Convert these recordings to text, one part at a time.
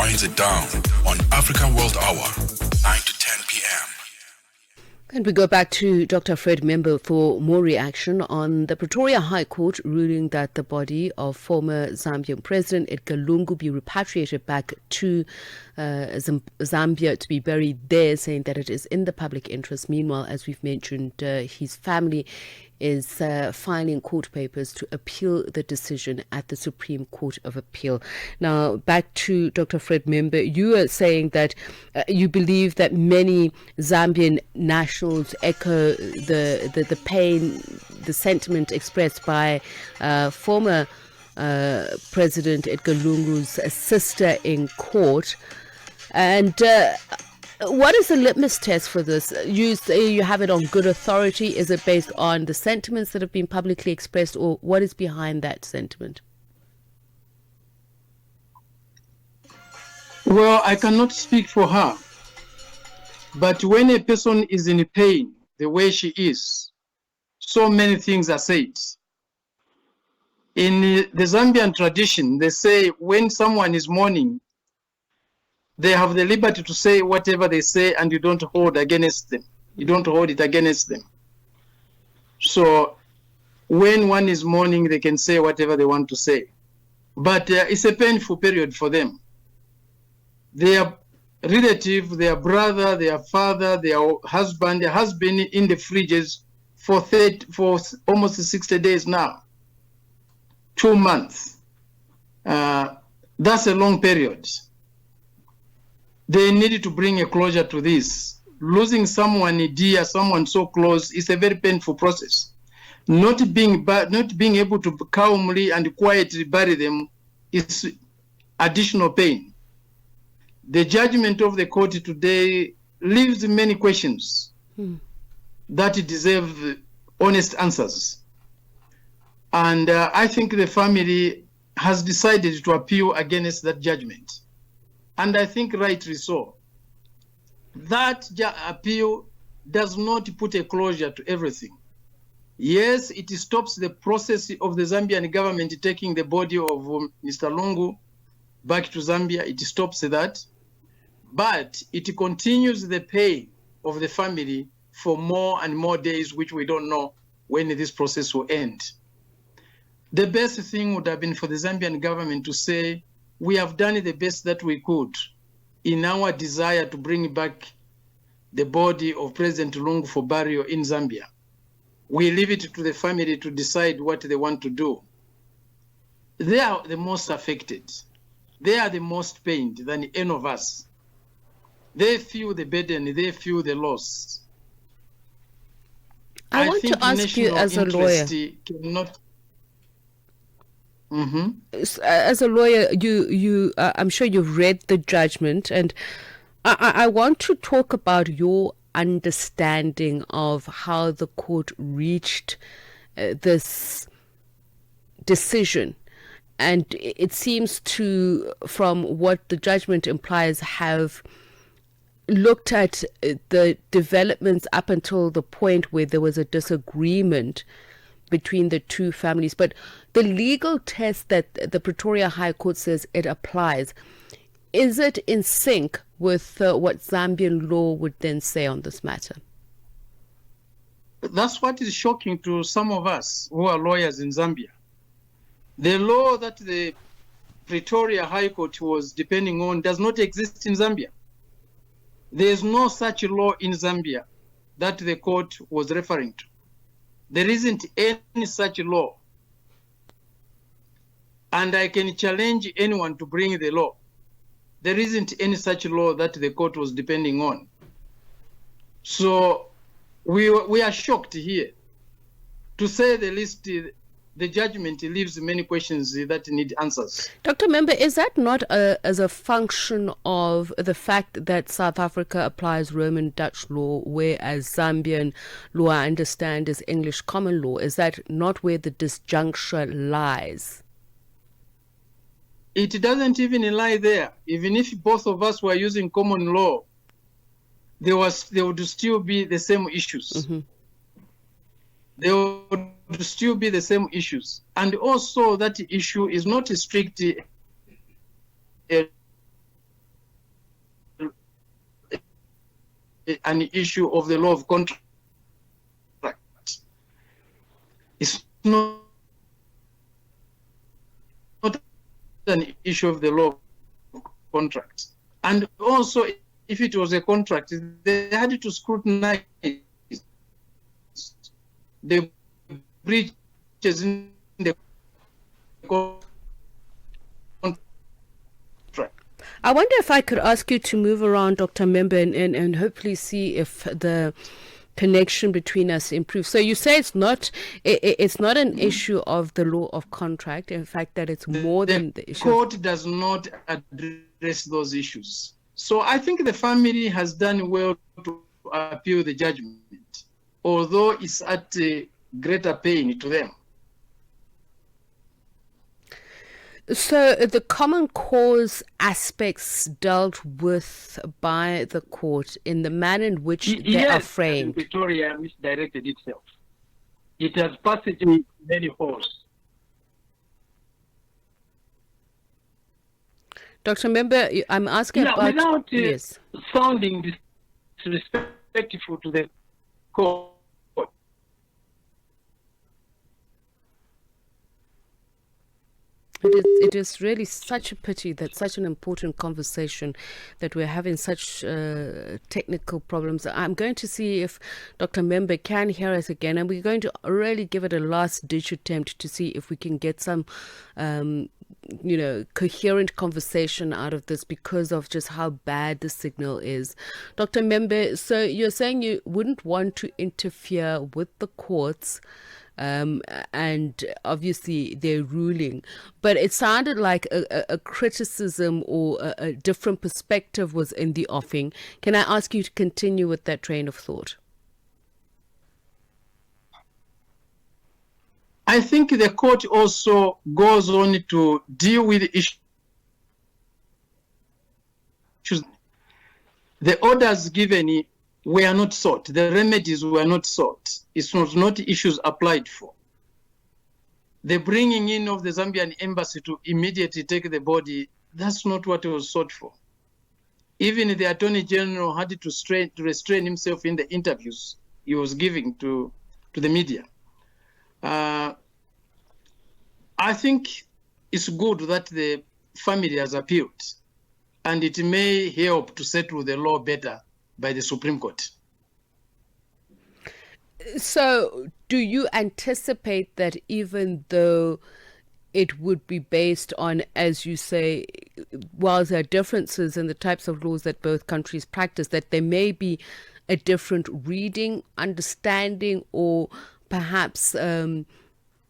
winds it down on African World Hour, 9 to 10 p.m. And we go back to Dr. Fred Member for more reaction on the Pretoria High Court ruling that the body of former Zambian President Edgar Lungu be repatriated back to Zambia to be buried there, saying that it is in the public interest. Meanwhile, as we've mentioned, his family is filing court papers to appeal the decision at the Supreme Court of Appeal. Now, back to Dr. Fred Member, you are saying that you believe that many Zambian nationals echo the pain, the sentiment expressed by former President Edgar Lungu's sister in court. And what is the litmus test for this? You say you have it on good authority. Is it based on the sentiments that have been publicly expressed, or what is behind that sentiment? Well, I cannot speak for her. But when a person is in pain, the way she is, so many things are said. In the Zambian tradition, they say when someone is mourning, they have the liberty to say whatever they say, and you don't hold against them. You don't hold it against them. So when one is mourning, they can say whatever they want to say. But it's a painful period for them. Their relative, their brother, their father, their husband has been in the fridges for almost 60 days now. 2 months. That's a long period. They needed to bring a closure to this. Losing someone dear, someone so close, is a very painful process. Not being able to calmly and quietly bury them is additional pain. The judgment of the court today leaves many questions that deserve honest answers. And I think the family has decided to appeal against that judgment. And I think rightly so. That appeal does not put a closure to everything. Yes, it stops the process of the Zambian government taking the body of Mr. Lungu back to Zambia. It stops that. But it continues the pain of the family for more and more days, which we don't know when this process will end. The best thing would have been for the Zambian government to say, we have done the best that we could in our desire to bring back the body of President Lungu for burial in Zambia. We leave it to the family to decide what they want to do. They are the most affected. They are the most pained than any of us. They feel the burden, they feel the loss. I want to ask you as a lawyer. As a lawyer, I'm sure you've read the judgment, and I want to talk about your understanding of how the court reached this decision. And it seems to, from what the judgment implies, have looked at the developments up until the point where there was a disagreement between the two families. But the legal test that the Pretoria High Court says it applies, is it in sync with what Zambian law would then say on this matter? That's what is shocking to some of us who are lawyers in Zambia. The law that the Pretoria High Court was depending on does not exist in Zambia. There is no such law in Zambia that the court was referring to. There isn't any such law. And I can challenge anyone to bring the law. There isn't any such law that the court was depending on. So we are shocked here. To say the least, the judgment leaves many questions that need answers. Dr. Member, is that not as a function of the fact that South Africa applies Roman Dutch law, whereas Zambian law, I understand, is English common law? Is that not where the disjuncture lies? It doesn't even lie there. Even if both of us were using common law, there would still be the same issues. Mm-hmm. There would still be the same issues. And also that issue is not strictly a an issue of the law of contract. It's not an issue of the law of contract. And also, if it was a contract, they had to scrutinize the breaches in the contract. I wonder if I could ask you to move around, Dr. Member, and hopefully see if the connection between us improves. So you say it's not an issue of the law of contract. In fact, that it's more than the issue. The court does not address those issues. So I think the family has done well to appeal the judgment, although it's at greater pain to them. So the common cause aspects dealt with by the court in the manner in which they are framed. Victoria misdirected itself. It has passed in many holes. Dr. Member, I'm asking about... Without yes. sounding disrespectful to the court, It is really such a pity that such an important conversation that we're having such technical problems. I'm going to see if Dr. Member can hear us again, and we're going to really give it a last-ditch attempt to see if we can get some coherent conversation out of this because of just how bad the signal is. Dr. Membe, so you're saying you wouldn't want to interfere with the courts and obviously their ruling, but it sounded like a criticism or a different perspective was in the offing. Can I ask you to continue with that train of thought? I think the court also goes on to deal with issues. The orders given were not sought. The remedies were not sought. It was not issues applied for. The bringing in of the Zambian embassy to immediately take the body, that's not what it was sought for. Even the Attorney General had to restrain himself in the interviews he was giving to the media. I think it's good that the family has appealed, and it may help to settle the law better by the Supreme Court. So do you anticipate that even though it would be based on, as you say, while there are differences in the types of laws that both countries practice, that there may be a different reading, understanding, or perhaps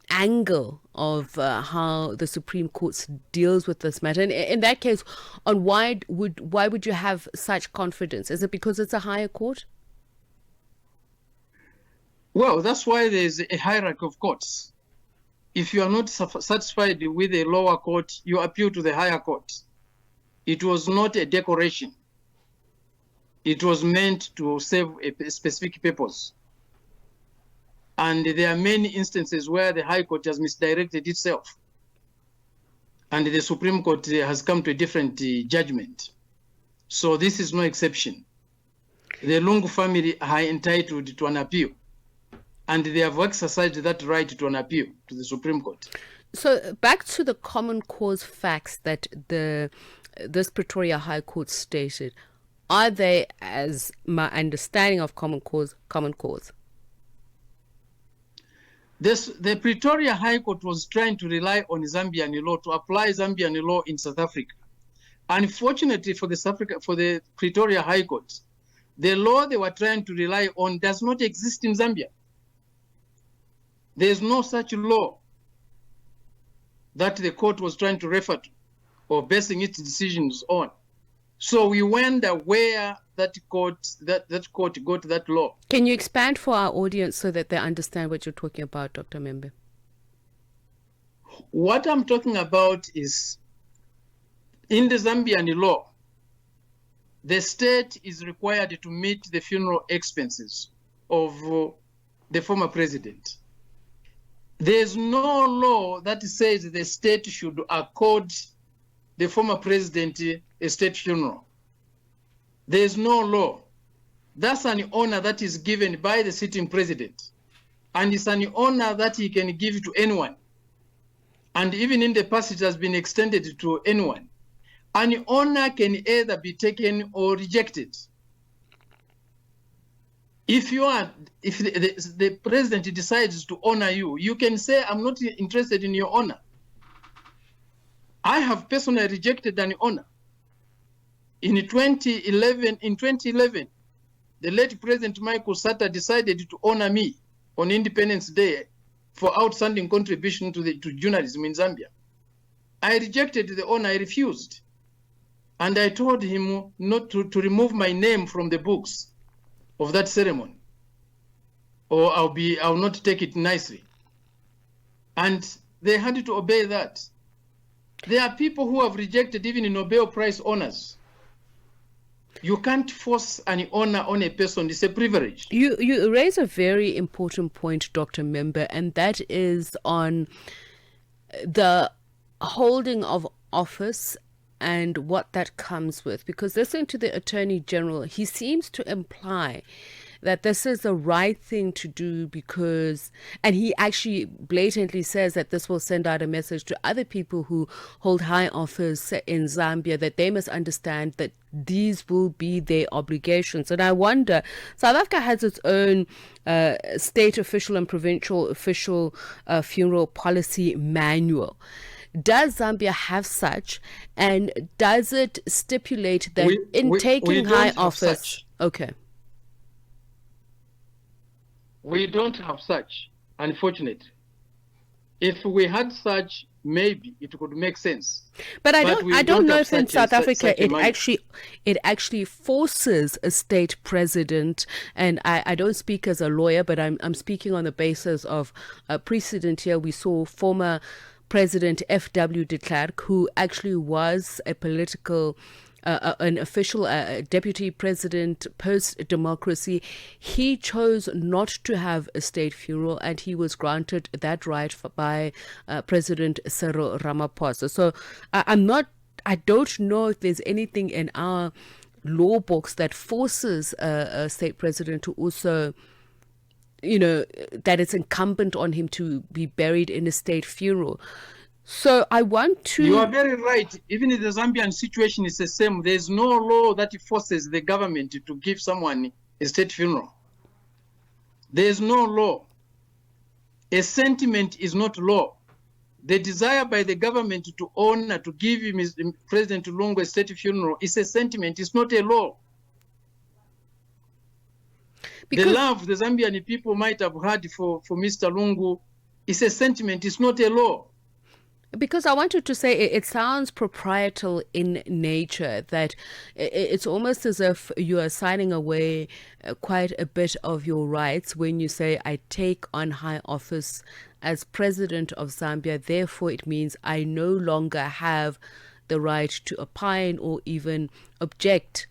angle of how the Supreme Court deals with this matter? And in that case, on why would you have such confidence? Is it because it's a higher court? Well, that's why there's a hierarchy of courts. If you are not satisfied with the lower court, you appeal to the higher court. It was not a decoration. It was meant to serve a specific purpose. And there are many instances where the High Court has misdirected itself. And the Supreme Court has come to a different judgment. So this is no exception. The Lungu family are entitled to an appeal. And they have exercised that right to an appeal to the Supreme Court. So back to the common cause facts that this Pretoria High Court stated. Are they, as my understanding of common cause? The Pretoria High Court was trying to rely on Zambian law, to apply Zambian law in South Africa. Unfortunately for the Pretoria High Court, the law they were trying to rely on does not exist in Zambia. There is no such law that the court was trying to refer to or basing its decisions on. So we wonder where that court got that law. Can you expand for our audience so that they understand what you're talking about, Dr. Membe? What I'm talking about is, in the Zambian law, the state is required to meet the funeral expenses of the former president. There's no law that says the state should accord the former president a state funeral. There's no law. That's an honor that is given by the sitting president. And it's an honor that he can give to anyone. And even in the past, it has been extended to anyone. An honor can either be taken or rejected. If the president decides to honor you, you can say, I'm not interested in your honor. I have personally rejected an honor. In 2011, the late President Michael Sata decided to honor me on Independence Day for outstanding contribution to journalism in Zambia. I rejected the honor, I refused. And I told him not to remove my name from the books of that ceremony, or I'll not take it nicely. And they had to obey that. There are people who have rejected even Nobel Prize honors. You can't force an honor on a person. It's a privilege. You raise a very important point, Dr. Member, and that is on the holding of office and what that comes with. Because listening to the Attorney General, he seems to imply that this is the right thing to do because, and he actually blatantly says that this will send out a message to other people who hold high office in Zambia, that they must understand that these will be their obligations. And I wonder, South Africa has its own state official and provincial official funeral policy manual. Does Zambia have such, and does it stipulate that taking high office? Such. Okay. We don't have such, unfortunately. If we had such, maybe it could make sense. But I don't know if in South Africa it actually forces a state president, and I don't speak as a lawyer, but I'm speaking on the basis of a precedent here. We saw former President F.W. de Klerk, who actually was a political an official deputy president post-democracy. He chose not to have a state funeral, and he was granted that right by President Cyril Ramaphosa. So I don't know if there's anything in our law books that forces a state president to also, that it's incumbent on him to be buried in a state funeral. So I want to... You are very right. Even in the Zambian situation, it's the same. There's no law that forces the government to give someone a state funeral. There's no law. A sentiment is not law. The desire by the government to honor, to give him President Lungu a state funeral is a sentiment. It's not a law. Because the love the Zambian people might have had for Mr. Lungu is a sentiment. It's not a law. Because I wanted to say it sounds proprietal in nature, that it's almost as if you are signing away quite a bit of your rights when you say, I take on high office as president of Zambia, therefore it means I no longer have the right to opine or even object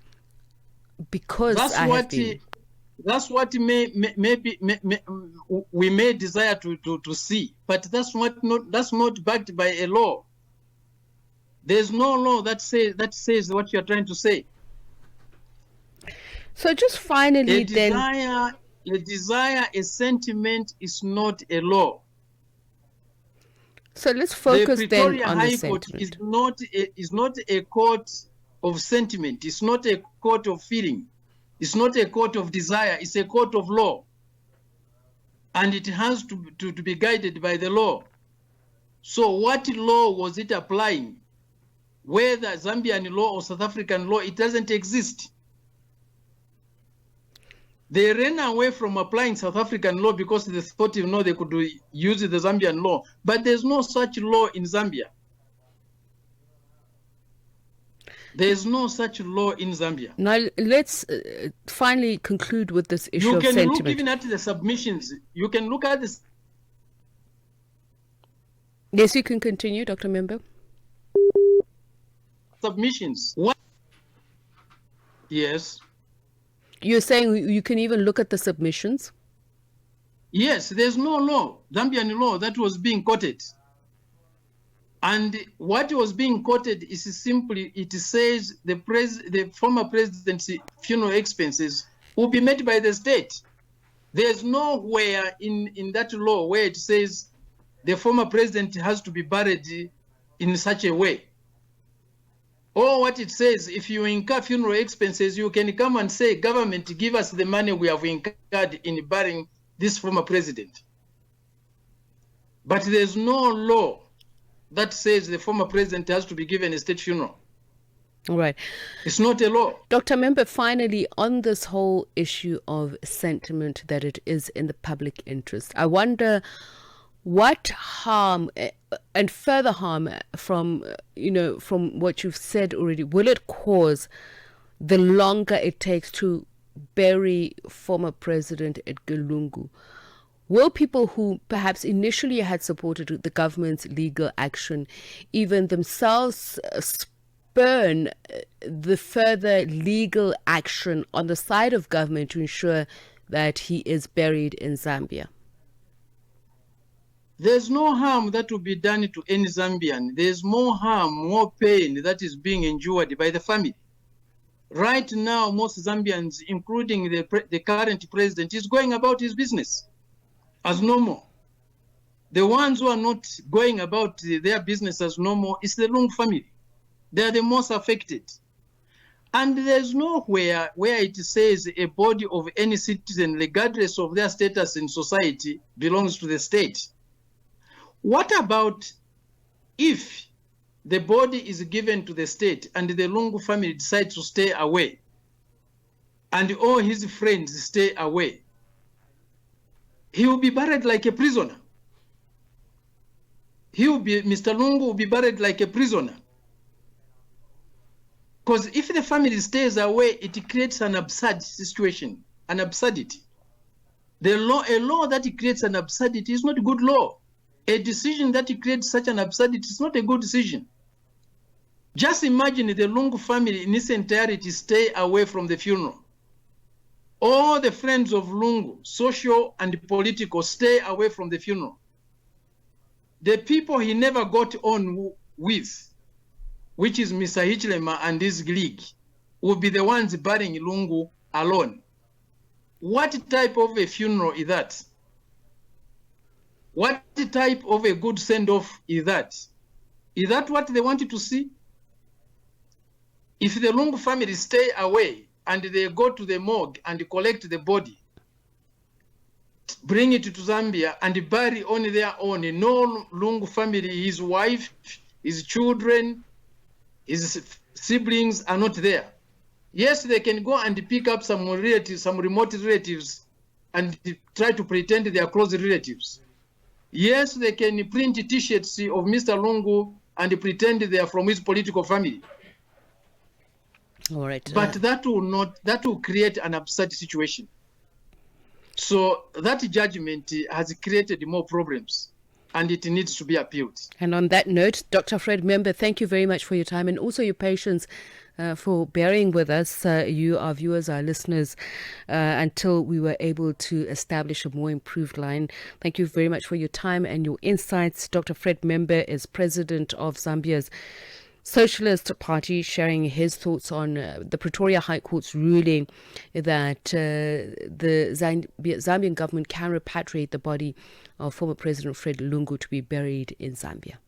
because That's what we may desire to see, but that's not backed by a law. There's no law that says what you're trying to say. So just finally, a sentiment is not a law. So let's focus then on High the Court sentiment. is not a court of sentiment. It's not a court of feeling. It's not a court of desire. It's a court of law. And it has to be guided by the law. So what law was it applying? Whether Zambian law or South African law, it doesn't exist. They ran away from applying South African law because they thought they could use the Zambian law. But there's no such law in Zambia. There is no such law in Zambia. Now, let's finally conclude with this issue of sentiment. You can look even at the submissions. You can look at this. Yes, you can continue, Dr. Member. Submissions. What? Yes. You're saying you can even look at the submissions? Yes, there's no law, Zambian law, that was being quoted. And what was being quoted is simply, it says the former president's funeral expenses will be made by the state. There's nowhere in that law where it says the former president has to be buried in such a way. Or what it says, if you incur funeral expenses, you can come and say, government, give us the money we have incurred in burying this former president. But there's no law that says the former president has to be given a state funeral. All right. It's not a law. Dr. Member, finally, on this whole issue of sentiment that it is in the public interest, I wonder what harm and further harm from what you've said already will it cause the longer it takes to bury former President Edgar Lungu? Will people who perhaps initially had supported the government's legal action even themselves spurn the further legal action on the side of government to ensure that he is buried in Zambia? There's no harm that will be done to any Zambian. There's more harm, more pain that is being endured by the family. Right now, most Zambians, including the current president, is going about his business as normal. The ones who are not going about their business as normal is the Lungu family. They are the most affected. And there's nowhere where it says a body of any citizen, regardless of their status in society, belongs to the state. What about if the body is given to the state and the Lungu family decides to stay away and all his friends stay away? He will be buried like a prisoner. Mr. Lungu will be buried like a prisoner. Because if the family stays away, it creates an absurd situation, an absurdity. A law that creates an absurdity is not a good law. A decision that creates such an absurdity is not a good decision. Just imagine the Lungu family in its entirety stay away from the funeral. All the friends of Lungu, social and political, stay away from the funeral. The people he never got on with, which is Mr. Hichilema and his league, will be the ones burying Lungu alone. What type of a funeral is that? What type of a good send-off is that? Is that what they wanted to see? If the Lungu family stay away and they go to the morgue and collect the body, bring it to Zambia and bury on their own, no Lungu family, his wife, his children, his siblings are not there. Yes, they can go and pick up some relatives, some remote relatives, and try to pretend they are close relatives. Yes, they can print T-shirts of Mr. Lungu and pretend they are from his political family. All right. But that will create an absurd situation. So that judgment has created more problems, and it needs to be appealed. And on that note, Dr. Fred Member, thank you very much for your time and also your patience for bearing with us, you, our viewers, our listeners, until we were able to establish a more improved line. Thank you very much for your time and your insights. Dr. Fred Member is president of Zambia's Socialist Party, sharing his thoughts on the Pretoria High Court's ruling that the Zambian government can repatriate the body of former President Fred Lungu to be buried in Zambia.